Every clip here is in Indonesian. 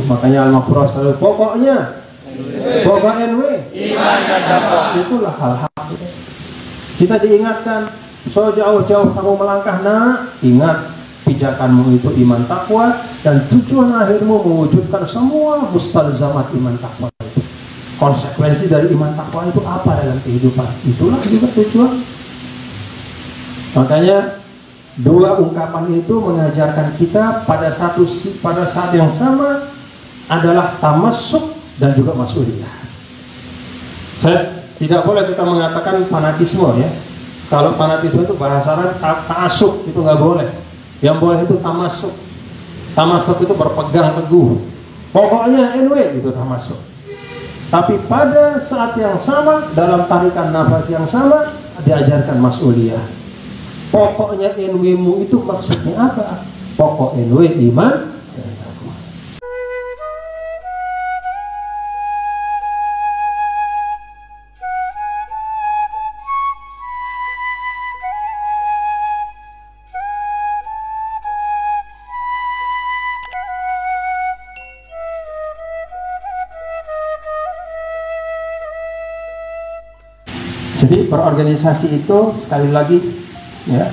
makanya Al-Maghfurah selalu pokoknya NW iman dan takwa. Itulah hal-hal kita diingatkan. So jauh-jauh kamu melangkah, ingat pijakanmu itu iman takwa, dan tujuan akhirmu mewujudkan semua mustalzamat iman takwa itu. Konsekuensi dari iman takwa itu apa dalam kehidupan, itulah juga tujuan. Makanya dua ungkapan itu mengajarkan kita pada saat yang sama adalah tamassuk dan juga mas'uliyah. Tidak boleh kita mengatakan fanatisme ya. Kalau fanatisme itu bahasa Arab ta'assub, itu nggak boleh. Yang boleh itu tamassuk. Tamassuk itu berpegang teguh. Pokoknya NW itu tamassuk. Tapi pada saat yang sama, dalam tarikan nafas yang sama, diajarkan mas'uliyah. Pokoknya NW-mu itu maksudnya apa? Pokok NW iman dan takwa. Jadi berorganisasi itu sekali lagi ya,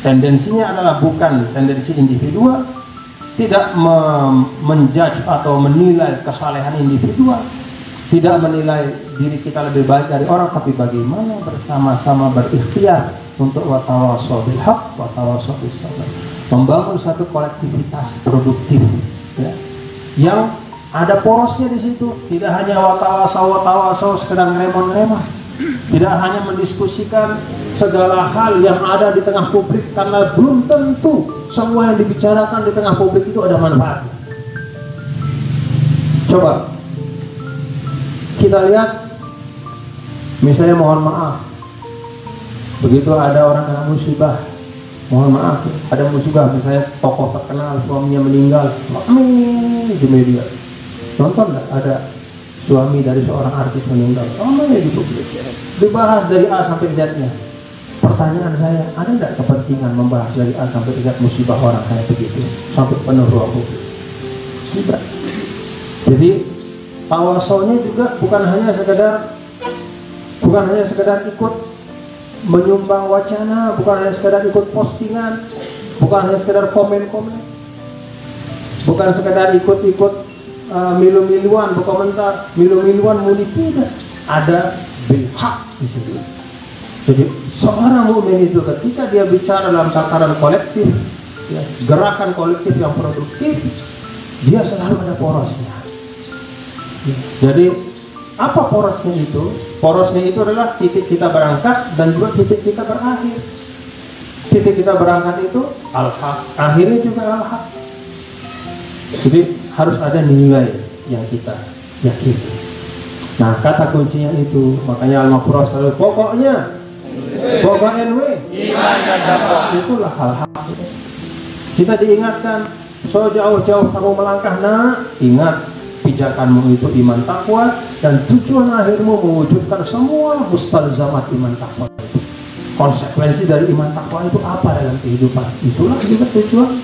tendensinya adalah bukan tendensi individual, tidak menjudge atau menilai kesalehan individual, tidak menilai diri kita lebih baik dari orang, tapi bagaimana bersama-sama berikhtiar untuk watawasau bil haq watawasau bis sabr, membangun satu kolektivitas produktif ya, yang ada porosnya di situ, tidak hanya watawasau sekedar ngeremon-ngeremon. Tidak hanya mendiskusikan segala hal yang ada di tengah publik, karena belum tentu semua yang dibicarakan di tengah publik itu ada manfaatnya. Coba kita lihat, misalnya mohon maaf, begitu ada orang kena musibah, mohon maaf, ada musibah, misalnya tokoh terkenal suaminya meninggal, amin di media, nonton nggak ada suami dari seorang artis meninggal, ya di publik, dibahas dari A sampai Z-nya. Pertanyaan saya, ada nggak kepentingan membahas dari A sampai Z musibah orang kayak begitu sampai penuh ruang publik? Tidak. Jadi tawasolnya juga bukan hanya sekedar ikut menyumbang wacana, bukan hanya sekedar ikut postingan, bukan hanya sekedar komen-komen, bukan sekedar ikut-ikut milu-miluan berkomentar, milu-miluan muli, tidak. Ada bil haq di situ. Jadi seorang mukmin itu ketika dia bicara dalam tataran kolektif ya, gerakan kolektif yang produktif, dia selalu ada porosnya ya. Jadi apa porosnya itu? Porosnya itu adalah titik kita berangkat dan juga titik kita berakhir. Titik kita berangkat itu al-haq, akhirnya juga al-haq. Jadi harus ada nilai yang kita yakini. Nah, kata kuncinya itu, makanya Al-Maghfurah selalu pokoknya NW iman dan takwa. Itulah hal-hal kita diingatkan. So jauh-jauh kamu melangkah, ingat pijakanmu itu iman takwa, dan tujuan akhirmu mewujudkan semua mustalzamat iman takwa itu. Konsekuensi dari iman takwa itu apa dalam kehidupan, itulah juga tujuan.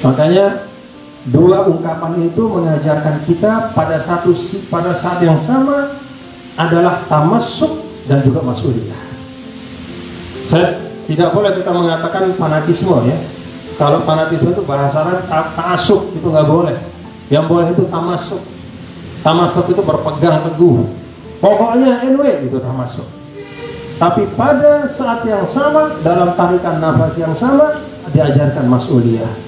Makanya dua ungkapan itu mengajarkan kita pada saat yang sama adalah tamassuk dan juga mas'uliyah. Tidak boleh kita mengatakan fanatisme ya. Kalau fanatisme itu bahasa Arab ta'assub, itu nggak boleh. Yang boleh itu tamassuk. Tamassuk itu berpegang teguh. Pokoknya NW itu tamassuk. Tapi pada saat yang sama, dalam tarikan nafas yang sama, diajarkan mas'uliyah.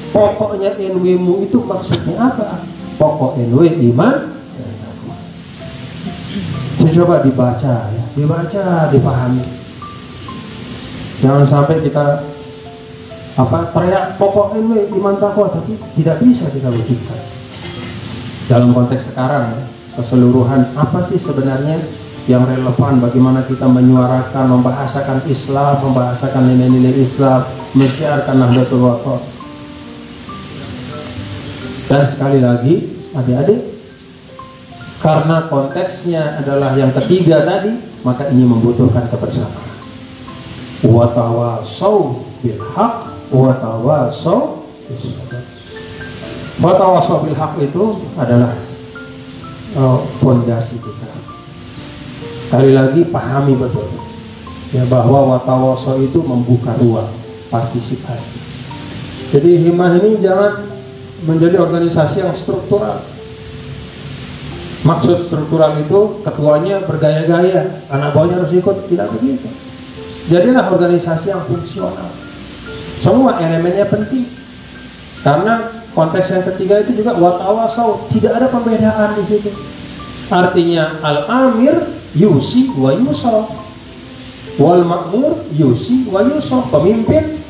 Pokoknya NW-mu itu maksudnya apa? Pokok NW iman dan takwa. Coba dibaca ya, dipahami. Jangan sampai kita teriak pokok NW iman takwa, tapi tidak bisa kita wujudkan. Dalam konteks sekarang ya, keseluruhan apa sih sebenarnya yang relevan, bagaimana kita menyuarakan, membahasakan Islam, membahasakan nilai-nilai Islam, menyiarkan Nahdlatul Wathon. Dan sekali lagi, adik-adik, karena konteksnya adalah yang ketiga tadi, maka ini membutuhkan kebersamaan. Watawasau bil haq watawasau bis sabr. Watawasau bil haq itu adalah fondasi kita. Sekali lagi pahami betul ya, bahwa watawasau itu membuka ruang partisipasi. Jadi Himah ini jangan menjadi organisasi yang struktural. Maksud struktural itu ketuanya bergaya-gaya, anak buahnya harus ikut, tidak begitu. Jadilah organisasi yang fungsional. Semua elemennya penting. Karena konteks yang ketiga itu juga watawasau, tidak ada pembedaan di situ. Artinya al-amir yusi wa yusa, wal ma'mur yusi wa yusa. Pemimpin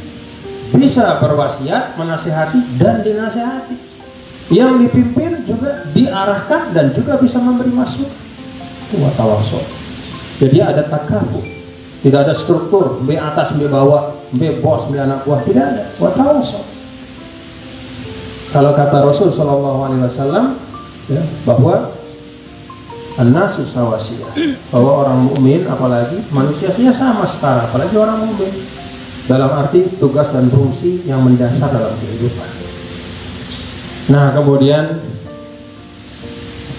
bisa berwasiat, menasihati dan dinasihati. Yang dipimpin juga diarahkan dan juga bisa memberi masukan. Itu watawasau. Jadi ada takaful, tidak ada struktur B atas B bawah, B bos B anak buah, tidak ada. Watawasau. Kalau kata Rasul Shallallahu Alaihi Wasallam ya, bahwa an-nasu sawasiyah, bahwa orang mukmin apalagi manusianya sama setara, apalagi orang mukmin, dalam arti tugas dan fungsi yang mendasar dalam kehidupan. Nah kemudian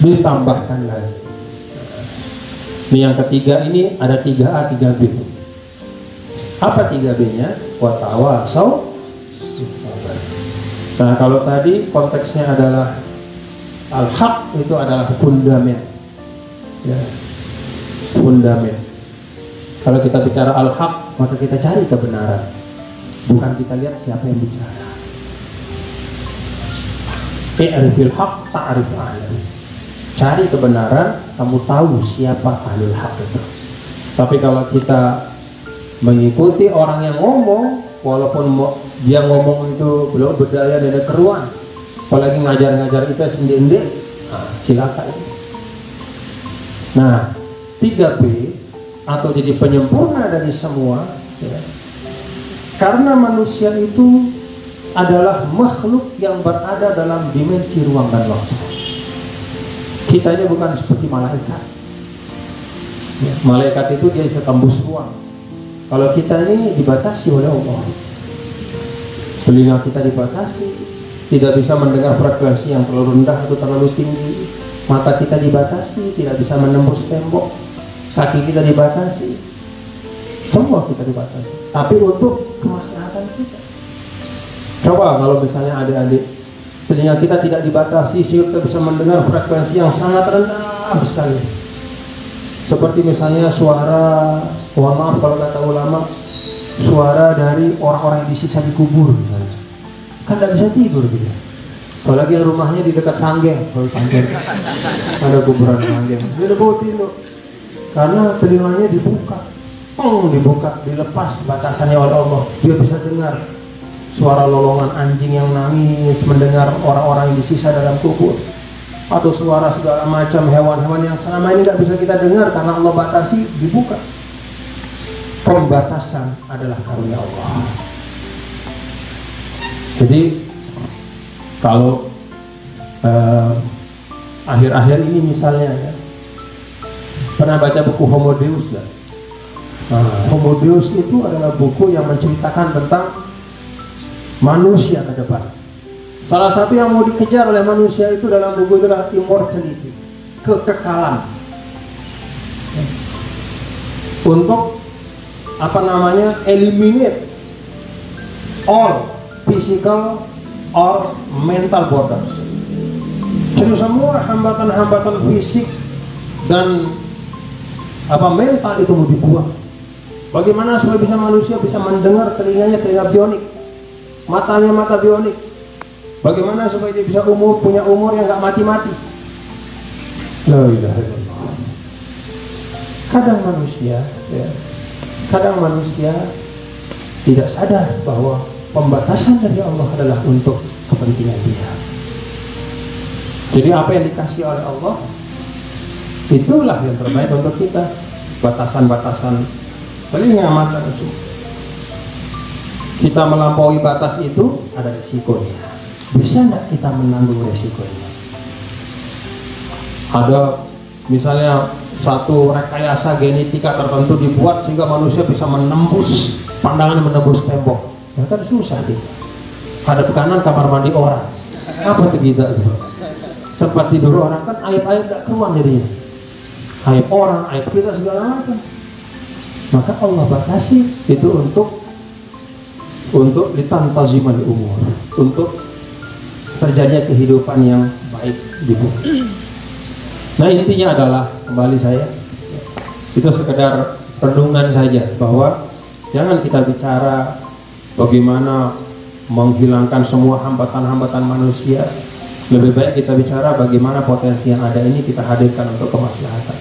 ditambahkan lagi. Ini yang ketiga, ini ada 3A 3B. Apa 3B-nya? Watawasau bis sabr. Nah kalau tadi konteksnya adalah al-haq, itu adalah fundamen ya, fundamen. Kalau kita bicara al-haq, maka kita cari kebenaran, bukan kita lihat siapa yang bicara. I'rifil haq ta'rif ahlahu. Cari kebenaran, kamu tahu siapa ahlul haq itu. Tapi kalau kita mengikuti orang yang ngomong, walaupun dia ngomong itu belum berdaya dan keruan, apalagi ngajar-ngajar kita sendiri, cilaka itu. Nah 3B atau jadi penyempurna dari semua ya. Karena manusia itu adalah makhluk yang berada dalam dimensi ruang dan waktu. Kita ini bukan seperti malaikat ya, malaikat itu dia bisa tembus ruang. Kalau kita ini dibatasi oleh Allah, telinga kita dibatasi, tidak bisa mendengar frekuensi yang terlalu rendah atau terlalu tinggi. Mata kita dibatasi, tidak bisa menembus tembok. Kaki kita dibatasi, semua kita dibatasi. Tapi untuk kemaslahatan kita, coba kalau misalnya adik-adik, telinga kita tidak dibatasi sehingga kita bisa mendengar frekuensi yang sangat rendah sekali. Seperti misalnya suara, mohon maaf kalau kata ulama, suara dari orang-orang yang disisa di kubur misalnya, kan tidak bisa tidur gitu. Apalagi yang rumahnya di dekat Sanggeng, kalau Sanggeng ada kuburan Sanggeng, dia udah bawa tidur karena telinganya dibuka, dilepas batasannya oleh Allah. Dia bisa dengar suara lolongan anjing yang nangis, mendengar orang-orang yang disisa dalam kubur, atau suara segala macam hewan-hewan yang selama ini tidak bisa kita dengar karena Allah batasi, dibuka. Pembatasan adalah karunia Allah. Jadi kalau akhir-akhir ini misalnya ya, pernah baca buku Homo Deus ya? Homo Deus itu adalah buku yang menceritakan tentang manusia ke depan. Salah satu yang mau dikejar oleh manusia itu dalam buku itu adalah immortality, kekekalan. Untuk eliminate all physical or mental borders. Jadi semua hambatan-hambatan fisik dan mental itu mau dibuang. Bagaimana supaya bisa manusia bisa mendengar, telinganya telinga bionik, matanya mata bionik. Bagaimana supaya dia bisa punya umur yang gak mati-mati. La ilaha illallah. Kadang manusia tidak sadar bahwa pembatasan dari Allah adalah untuk kepentingan dia. Jadi apa yang dikasih oleh Allah, itulah yang terbaik untuk kita. Batasan-batasan paling nyaman semua. Kita melampaui batas itu ada resikonya. Bisa nggak kita menanggung resikonya? Ada misalnya satu rekayasa genetika tertentu dibuat sehingga manusia bisa menembus pandangan, menembus tembok. Ya kan susah kita. Hadap kanan kamar mandi orang, Apa tuh kita? Tempat tidur orang kan aib-aib gak keluar darinya. Aib orang, aib kita segala macam. Maka Allah batasi itu untuk ditantazimal umur, untuk terjadinya kehidupan yang baik di bumi. Nah intinya adalah, kembali saya, itu sekedar renungan saja, bahwa jangan kita bicara bagaimana menghilangkan semua hambatan-hambatan manusia. Lebih baik kita bicara bagaimana potensi yang ada ini kita hadirkan untuk kemaslahatan.